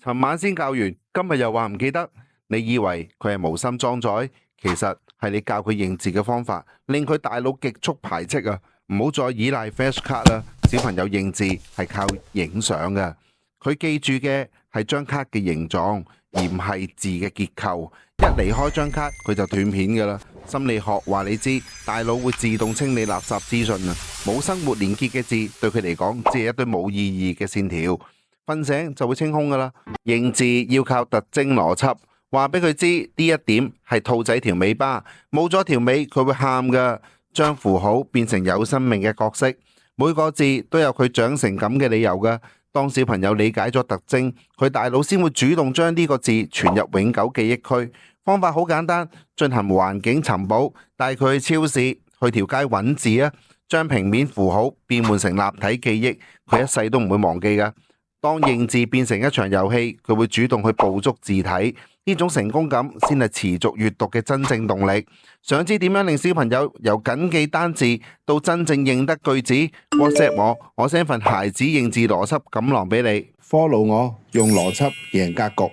尋晚先教完，今日又話唔記得。你以為佢係無心裝載，其實係你教佢認字嘅方法，令佢大腦極速排斥啊！唔好再依賴 flash card 啦，小朋友認字係靠影相嘅，佢記住嘅係張卡嘅形狀，而唔係字嘅結構。一離開張卡，佢就斷片噶啦。心理學話你知，大腦會自動清理垃圾資訊啊！冇生活連結嘅字，對佢嚟講只係一堆冇意義嘅線條。瞓醒就會清空噶啦。認字要靠特徵邏輯，話俾佢知呢一點係兔仔條尾巴，冇咗條尾佢會喊噶。將符號變成有生命嘅角色，每個字都有佢長成咁嘅理由噶。當小朋友理解咗特徵，佢大腦先會主動將呢個字傳入永久記憶區。方法好簡單，進行環境尋寶，帶佢去超市、去條街揾字啊，將平面符號變換成立體記憶，佢一世都唔會忘記噶。當認字變成一場遊戲，佢會主動去捕捉字體，呢種成功感先係持續閱讀嘅真正動力。想知點樣令小朋友由謹記單字到真正認得句子？WhatsApp我 send 份孩子認字邏輯錦囊俾你，follow 我，用邏輯贏格局。